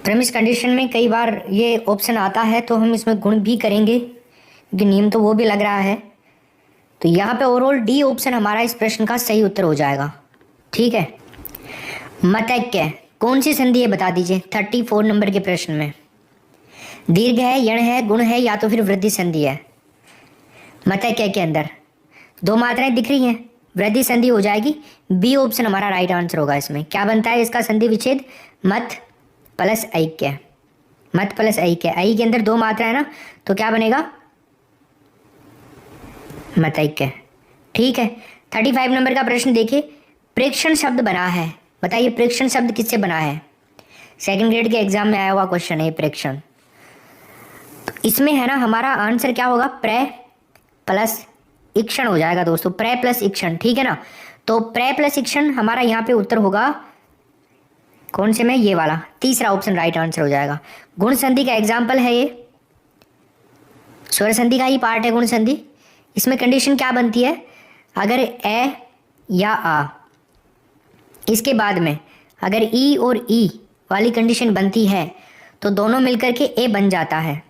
प्रेमिस कंडीशन में कई बार ये ऑप्शन आता है, तो हम इसमें गुण भी करेंगे क्योंकि नियम तो वो भी लग रहा है। तो यहाँ पे ओवरऑल डी ऑप्शन हमारा इस प्रश्न का सही उत्तर हो जाएगा, ठीक है। मतैक्य कौन सी संधि है बता दीजिए 34 नंबर के प्रश्न में। दीर्घ है, यण है, गुण है, या तो फिर वृद्धि संधि है। मतैक्य के अंदर दो मात्राएं दिख रही हैं, वृद्धि संधि हो जाएगी, बी ऑप्शन हमारा राइट आंसर होगा। इसमें क्या बनता है इसका संधि विच्छेद, मत प्लस ऐक्य, मत प्लस ऐक्य, ऐ के अंदर दो मात्रा है ना, तो क्या बनेगा, मतैक्य, ठीक है। 35 नंबर का प्रश्न देखिए, प्रेक्षण शब्द बना है, बताइए प्रेक्षण शब्द किससे बना है। सेकंड ग्रेड के एग्जाम में आया हुआ क्वेश्चन है प्रेक्षण। तो इसमें है ना हमारा आंसर क्या होगा, प्रे प्लस इक्षण हो जाएगा दोस्तों, प्रे प्लस इक्षण, ठीक है ना। तो प्रे प्लस इक्षण हमारा यहाँ पे उत्तर होगा कौन से में, ये वाला तीसरा ऑप्शन राइट आंसर हो जाएगा। गुण संधि का एग्जाम्पल है ये, स्वर संधि का ही पार्ट है गुण संधि। इसमें कंडीशन क्या बनती है, अगर ए या आ इसके बाद में अगर ई और ई वाली कंडीशन बनती है तो दोनों मिलकर के ए बन जाता है,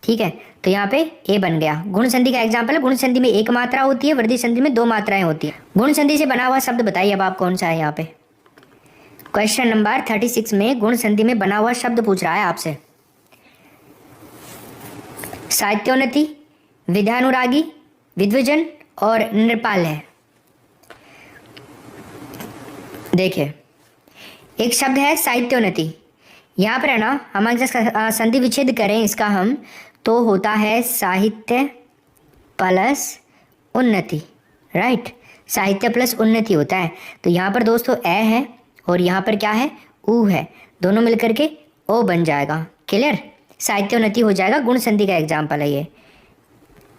ठीक है। तो यहाँ पे ए बन गया। गुण संधि का एग्जाम्पल है, गुण संधि में एक मात्रा होती है, वृद्धि संधि में दो मात्राएं होती है। गुण संधि से बना हुआ शब्द बताइए अब आप कौन सा है। यहाँ पे क्वेश्चन नंबर 36 में गुण संधि में बना हुआ शब्द पूछ रहा है आपसे। साहित्योन्नति, विद्यानुरागी, विद्वजन और नृपाल है। देखिए एक शब्द है साहित्योन्नति, यहाँ पर है ना, हम अगर संधि विच्छेद करें इसका हम, तो होता है साहित्य प्लस उन्नति, राइट। साहित्य प्लस उन्नति होता है। तो यहाँ पर दोस्तों ए है और यहाँ पर क्या है, ऊ है, दोनों मिलकर के ओ बन जाएगा। क्लियर, साहित्य उन्नति हो जाएगा। गुण संधि का एग्जाम्पल है ये,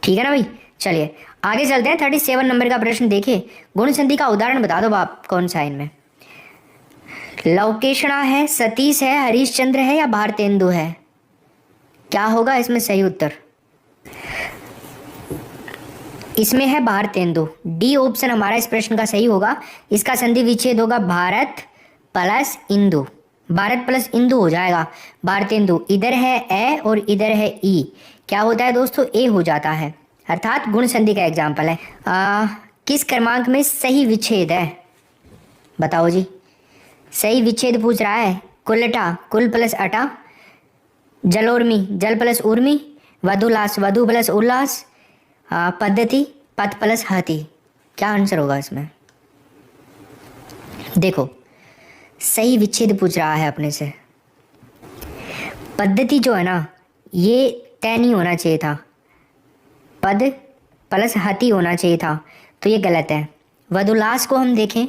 ठीक है ना भाई। चलिए आगे चलते हैं। 37 नंबर का प्रश्न देखिए। गुण संधि का उदाहरण बता दो बाप, कौन सा है इनमें? लवकेशणा है, सतीश है, हरिश्चंद्र है या भारतेंदु है? क्या होगा इसमें सही उत्तर? इसमें है भारतेंदु। डी ऑप्शन हमारा इस प्रश्न का सही होगा। इसका संधि विच्छेद होगा भारत प्लस इंदु, भारत प्लस इंदु हो जाएगा भारतेंदु। इधर है ए और इधर है ई, क्या होता है दोस्तों, ए हो जाता है, अर्थात गुण संधि का एग्जाम्पल है। किस क्रमांक में सही विच्छेद है बताओ जी। सही विच्छेद पूछ रहा है। कुलटा, कुल प्लस अटा, जलोर्मी, जल प्लस उर्मी, वधुलास, वधु प्लस उल्लास, पद्धति, पथ प्लस हति। क्या आंसर होगा इसमें? देखो सही विच्छेद पूछ रहा है अपने से। पद्धति जो है ना, ये तय नहीं होना चाहिए था, पद प्लस हति होना चाहिए था, तो ये गलत है। वधुलास को हम देखें,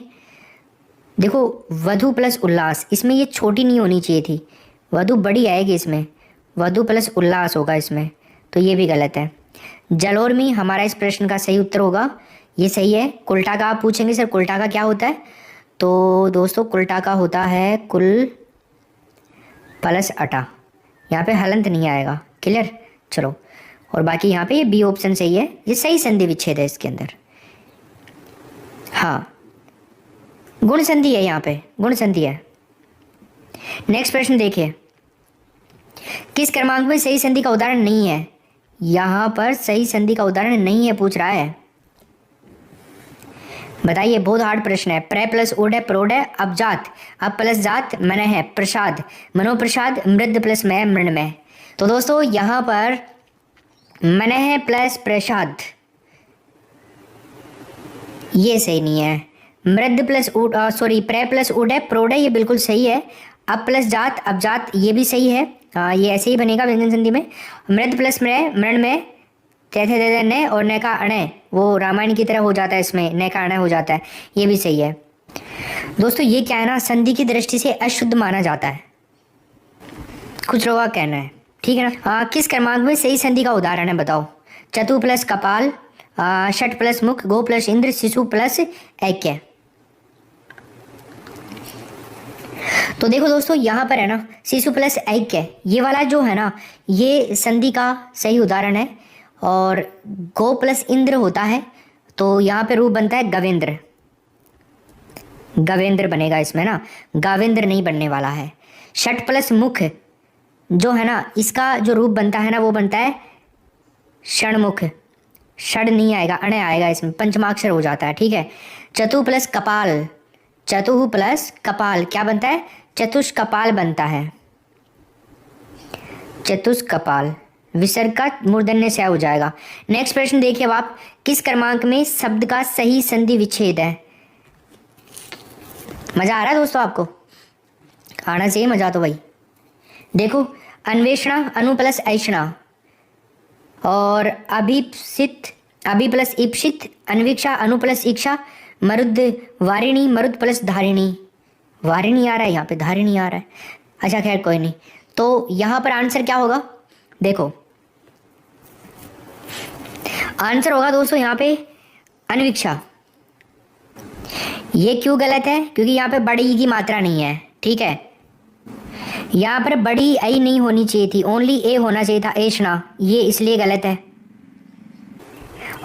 देखो वधु प्लस उल्लास, इसमें ये छोटी नहीं होनी चाहिए थी, वधु बड़ी आएगी इसमें, वधु प्लस उल्लास होगा इसमें, तो ये भी गलत है। जलोर्मी हमारा इस प्रश्न का सही उत्तर होगा, ये सही है। कुल्टा का आप पूछेंगे सर कुल्टा का क्या होता है, तो दोस्तों कुल्टा का होता है कुल प्लस अटा, यहाँ पे हलंत नहीं आएगा। क्लियर, चलो। और बाकी यहाँ पे ये बी ऑप्शन सही है, ये सही संधि विच्छेद है इसके अंदर। हाँ गुण संधि है, यहाँ पे गुण संधि है। नेक्स्ट प्रश्न देखिए। किस क्रमांक में सही संधि का उदाहरण नहीं है? यहाँ पर सही संधि का उदाहरण नहीं है पूछ रहा है, बताइए। बहुत हार्ड प्रश्न है। प्र प्लस ओड है, प्रोड है, अपजात, अप प्लस जात, मन है, प्रसाद, मनोप्रसाद, मृद प्लस मय, मृणमय। तो दोस्तों यहाँ पर मन है प्लस प्रसाद, ये सही नहीं है। मृद प्लस उड, सॉरी प्र प्लस उड है, प्रोड है, ये बिल्कुल सही है। अप प्लस जात, अपजात, ये भी सही है। ये ऐसे ही बनेगा व्यंजन संधि में। मृद प्लस मृ, मृण में, थे दे न और न का अणय, वो रामायण की तरह हो जाता है, इसमें न का अणय हो जाता है, ये भी सही है। दोस्तों ये क्या है ना, संधि की दृष्टि से अशुद्ध माना जाता है, कुछ लोगों का कहना है, ठीक है ना। किस क्रमांक में सही संधि का उदाहरण है बताओ? चतु प्लस कपाल, षट प्लस मुख, गो प्लस इंद्र, शिशु प्लस ऐक्य। तो देखो दोस्तों यहाँ पर है ना, शिशु प्लस ऐक्य, ये वाला जो है ना, ये संधि का सही उदाहरण है। और गो प्लस इंद्र होता है, तो यहाँ पे रूप बनता है गवेंद्र, गवेंद्र बनेगा इसमें ना, गावेंद्र नहीं बनने वाला है। षट प्लस मुख जो है ना, इसका जो रूप बनता है ना, वो बनता है षणमुख, षड नहीं आएगा, अण आएगा इसमें, पंचमाक्षर हो जाता है, ठीक है। चतु प्लस कपाल, चतुः प्लस कपाल क्या बनता है? चतुष्कपाल बनता है, चतुष्कपाल, विसर्ग का मूर्धन्य से हो जाएगा। नेक्स्ट प्रश्न देखिए अब आप। किस क्रमांक में शब्द का सही संधि विच्छेद है? मजा आ रहा है दोस्तों आपको? आना चाहिए मजा तो भाई। देखो अन्वेषणा, अनु प्लस ऐषणा, और अभिप्सित, अभि प्लस इप्सित, अन्वीक्षा, अनु प्लस इक्षा, मरुद वारिणी, मरुद प्लस धारिणी, वारिणी आ रहा है यहाँ पे, धारिणी आ रहा है, अच्छा खैर कोई नहीं। तो यहाँ पर आंसर क्या होगा? देखो आंसर होगा दोस्तों यहाँ पे अन्वीक्षा। ये क्यों गलत है? क्योंकि यहाँ पे बड़ी की मात्रा नहीं है, ठीक है। यहाँ पर बड़ी आई नहीं होनी चाहिए थी, ओनली ए होना चाहिए था, ऐषणा, ये इसलिए गलत है।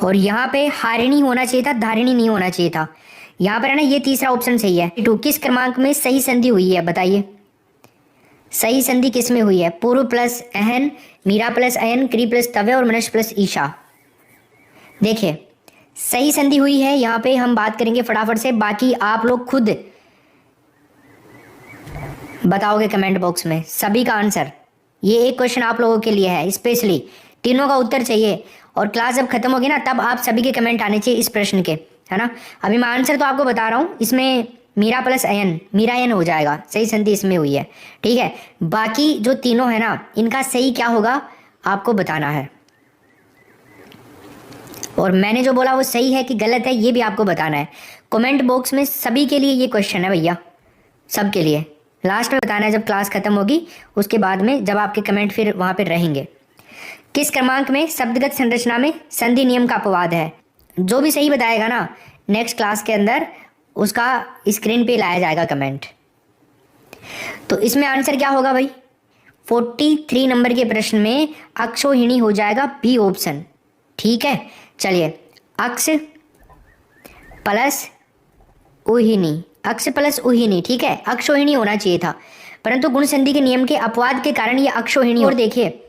और यहाँ पे हारिणी होना चाहिए था, धारिणी नहीं होना चाहिए था। यहाँ पर है ना, ये तीसरा ऑप्शन सही है। टू, किस क्रमांक में सही संधि हुई है बताइए? सही संधि किस में हुई है? पूर्व प्लस अहन, मीरा प्लस अयन, क्री प्लस तव्य और मनश प्लस ईशा। देखिए सही संधि हुई है, यहाँ पे हम बात करेंगे फटाफट से, बाकी आप लोग खुद बताओगे कमेंट बॉक्स में सभी का आंसर। ये एक क्वेश्चन आप लोगों के लिए है स्पेशली, तीनों का उत्तर चाहिए। और क्लास जब खत्म होगी ना, तब आप सभी के कमेंट आने चाहिए इस प्रश्न के, है ना। अभी मैं आंसर तो आपको बता रहा हूँ, इसमें मीरा प्लस अयन, मीरायन हो जाएगा, सही संधि इसमें हुई है। ठीक है, बाकी जो तीनों है ना, इनका सही क्या होगा आपको बताना है, और मैंने जो बोला वो सही है कि गलत है ये भी आपको बताना है। कमेंट बॉक्स में सभी के लिए ये क्वेश्चन है भैया, सबके लिए। लास्ट में बताना है जब क्लास खत्म होगी, उसके बाद में जब आपके कमेंट फिर वहाँ पे रहेंगे। किस क्रमांक में शब्दगत संरचना में संधि नियम का अपवाद है? जो भी सही बताएगा ना, नेक्स्ट क्लास के अंदर उसका स्क्रीन पे लाया जाएगा कमेंट। तो इसमें आंसर क्या होगा भाई? 43 नंबर के प्रश्न में अक्षोहिणी हो जाएगा बी ऑप्शन। ठीक है, चलिए, अक्ष प्लस उहिनी, अक्ष प्लस उहिनी, ठीक है, अक्षोहिणी होना चाहिए था, परंतु गुण संधि के नियम के अपवाद के कारण ये अक्षोहिणी। और देखिए,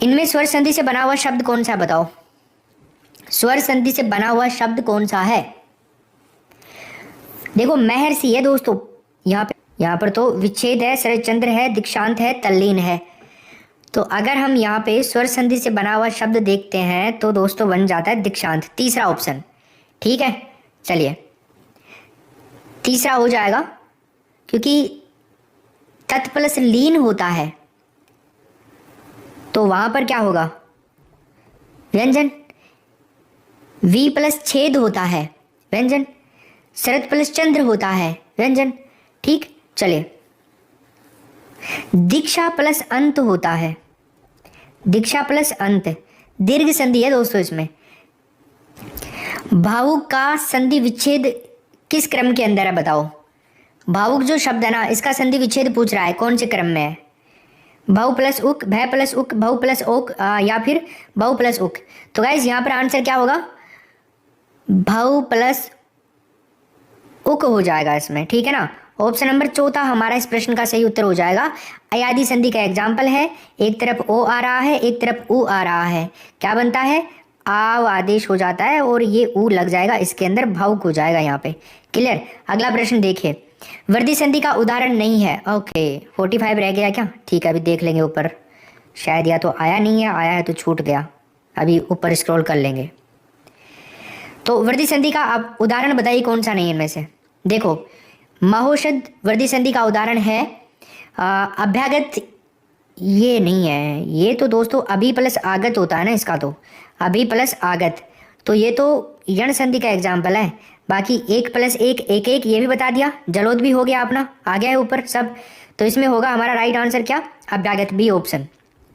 इनमें स्वर संधि से बना हुआ शब्द कौन सा है बताओ? स्वर संधि से बना हुआ शब्द कौन सा है? देखो, महर्षि है दोस्तों, यहाँ पर तो विच्छेद है, शरदचंद्र है, दीक्षांत है, तल्लीन है। तो अगर हम यहाँ पे स्वर संधि से बना हुआ शब्द देखते हैं तो दोस्तों बन जाता है दीक्षांत, तीसरा ऑप्शन। ठीक है, चलिए, तीसरा हो जाएगा, क्योंकि तत् प्लस लीन होता है तो वहां पर क्या होगा? व्यंजन। वी प्लस छेद होता है, व्यंजन। शरद प्लस चंद्र होता है, व्यंजन। ठीक, चलिए, दीक्षा प्लस अंत होता है, दीक्षा प्लस अंत, दीर्घ संधि है दोस्तों इसमें। भावुक का संधि विच्छेद किस क्रम के अंदर है बताओ? भावुक जो शब्द है ना, इसका संधि विच्छेद पूछ रहा है, कौन से क्रम में है? भाव प्लस उक, भय प्लस उक, भाव प्लस ओक, या फिर भाव प्लस उक। तो गाइज यहाँ पर आंसर क्या होगा? भाव प्लस उक हो जाएगा इसमें। ठीक है ना, ऑप्शन नंबर चौथा हमारा इस प्रश्न का सही उत्तर हो जाएगा। अयादि संधि का एग्जाम्पल है, एक तरफ ओ आ रहा है, एक तरफ ऊ आ रहा है, क्या बनता है? आव आदेश हो जाता है और ये ऊ लग जाएगा इसके अंदर, भावुक हो जाएगा यहाँ पे। क्लियर? अगला प्रश्न देखिए, वर्दी संधि का उदाहरण नहीं है। ओके, 45 रह गया क्या? ठीक है, अभी देख लेंगे ऊपर, शायद या तो आया नहीं है, आया है तो छूट गया, अभी ऊपर स्क्रॉल कर लेंगे। तो वर्दी संधि का आप उदाहरण बताइए कौन सा नहीं है इनमें से। देखो, महोषध वर्दी संधि का उदाहरण है, अभ्यागत ये नहीं है, ये तो दोस्तों अभी प्लस आगत होता है ना इसका, तो अभी प्लस आगत, तो ये तो यण संधि का एग्जाम्पल है। बाकी 1 + 1 1 1 ये भी बता दिया, जलोद भी हो गया अपना, आ गया है ऊपर सब। तो इसमें होगा हमारा राइट आंसर क्या? अभ्यागत, बी ऑप्शन।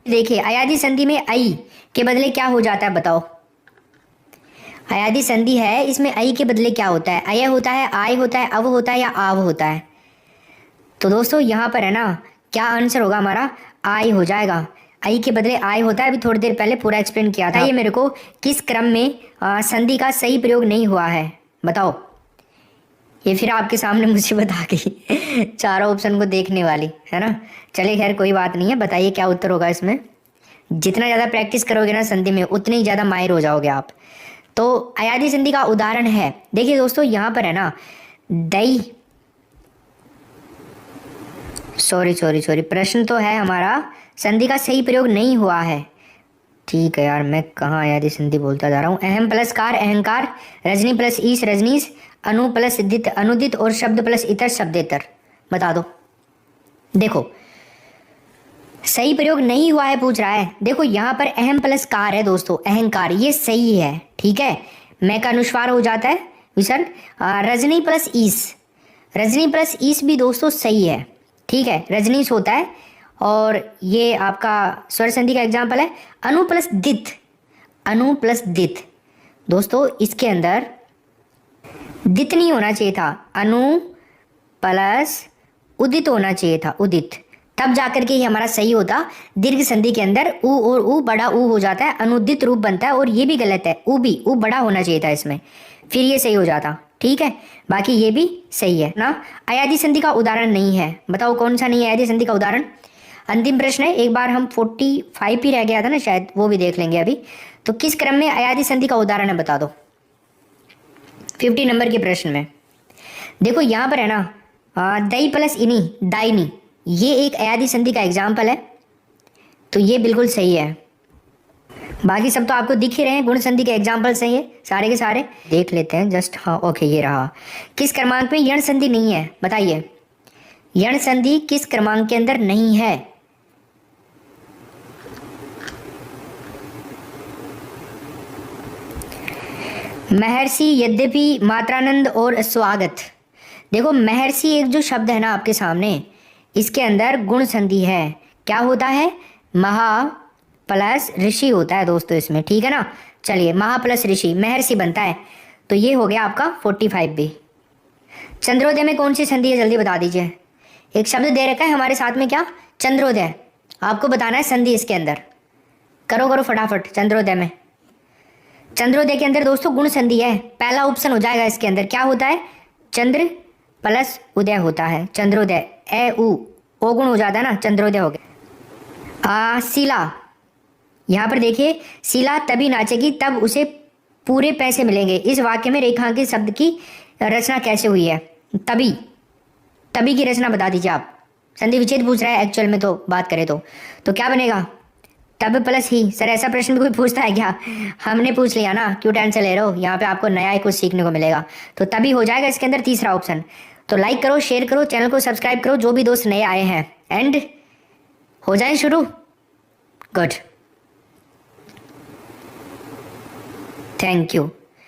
देखिए, अयादि संधि में आई के बदले क्या हो जाता है बताओ? अयादि संधि है, इसमें आई के बदले क्या होता है? अय होता है, आय होता है, अव होता है या आव होता है? तो दोस्तों यहाँ पर है ना, क्या आंसर होगा हमारा? आय हो जाएगा, आई के बदले आय होता है। अभी थोड़ी देर पहले पूरा एक्सप्लेन किया था। ये मेरे को किस क्रम में संधि का सही प्रयोग नहीं हुआ है बताओ? ये फिर आपके सामने मुसीबत आ गई चारों ऑप्शन को देखने वाली, है ना। चलिए खैर कोई बात नहीं है, बताइए क्या उत्तर होगा इसमें। जितना ज़्यादा प्रैक्टिस करोगे ना संधि में, उतनी ही ज़्यादा माहिर हो जाओगे आप। तो अयादि संधि का उदाहरण है, देखिए दोस्तों यहाँ पर है ना, दई, सॉरी प्रश्न तो है हमारा संधि का सही प्रयोग नहीं हुआ है। ठीक है यार, मैं कहाँ अयादि संधि बोलता जा रहा हूँ। अहम प्लस कार अहंकार, रजनी प्लस ईश रजनीश, अनु प्लस दित अनुदित, और शब्द प्लस इतर शब्देतर। बता दो। देखो सही प्रयोग नहीं हुआ है पूछ रहा है। देखो यहाँ पर अहम प्लस कार है दोस्तों, अहंकार, ये सही है। ठीक है, मैं का अनुस्वार हो जाता है विसर्ग। रजनी प्लस ईश, रजनी प्लस ईश भी दोस्तों सही है। ठीक है, रजनीश होता है, और ये आपका स्वर संधि का एग्जाम्पल है। अनु प्लस दित, अनु प्लस दित, दोस्तों इसके अंदर दित नहीं होना चाहिए था, अनु प्लस उदित होना चाहिए था, उदित, तब जाकर के ये हमारा सही होता। दीर्घ संधि के अंदर ऊ और ऊ बड़ा ऊ हो जाता है, अनुदित रूप बनता है, और ये भी गलत है, ऊ भी, ऊ बड़ा होना चाहिए था इसमें, फिर ये सही हो जाता। ठीक है, बाकी ये भी सही है ना। अयादि संधि का उदाहरण नहीं है, बताओ कौन सा नहीं है अयादि संधि का उदाहरण। अंतिम प्रश्न है, एक बार हम 45 ही रह गया था ना शायद, वो भी देख लेंगे अभी। तो किस क्रम में अयादि संधि का उदाहरण है बता दो 50 नंबर के प्रश्न में। देखो यहाँ पर है ना, दई प्लस इनी, दाइनी, ये एक अयादि संधि का एग्जाम्पल है, तो ये बिल्कुल सही है। बाकी सब तो आपको दिख ही रहे हैं, गुण संधि के एग्जाम्पल्स हैं ये सारे के सारे। देख लेते हैं जस्ट, हाँ ओके ये रहा। किस क्रमांक में यण संधि नहीं है, बताइए। यण संधि किस क्रमांक के अंदर नहीं है? महर्षि, यद्यपि, मात्रानंद और स्वागत। देखो महर्षि एक जो शब्द है ना आपके सामने, इसके अंदर गुण संधि है। क्या होता है? महा प्लस ऋषि होता है दोस्तों इसमें, ठीक है ना। चलिए महा प्लस ऋषि, महर्षि बनता है, तो ये हो गया आपका 45 भी। चंद्रोदय में कौन सी संधि है, जल्दी बता दीजिए। एक शब्द दे रखा है हमारे साथ में, क्या? चंद्रोदय। आपको बताना है संधि इसके अंदर। करो करो फटाफट। चंद्रोदय में, चंद्रोदय के अंदर दोस्तों गुण संधि है। पहला ऑप्शन हो जाएगा इसके अंदर। क्या होता है? चंद्र प्लस उदय होता है चंद्रोदय। ए उ ओ गुण हो जाता है ना, चंद्रोदय हो गया। शिला, यहाँ पर देखिए, शिला तभी नाचेगी तब उसे पूरे पैसे मिलेंगे। इस वाक्य में रेखांकित शब्द की रचना कैसे हुई है? तभी, तभी की रचना बता दीजिए आप। संधि विच्छेद पूछ रहा है एक्चुअल में, तो बात करें तो क्या बनेगा? तब प्लस ही। सर ऐसा प्रश्न भी कोई पूछता है क्या? हमने पूछ लिया ना, क्यों टेंशन ले रहे हो? यहाँ पे आपको नया ही कुछ सीखने को मिलेगा। तो तभी हो जाएगा इसके अंदर तीसरा ऑप्शन। तो लाइक करो, शेयर करो, चैनल को सब्सक्राइब करो, जो भी दोस्त नए आए हैं, एंड हो जाए शुरू। Good, thank you.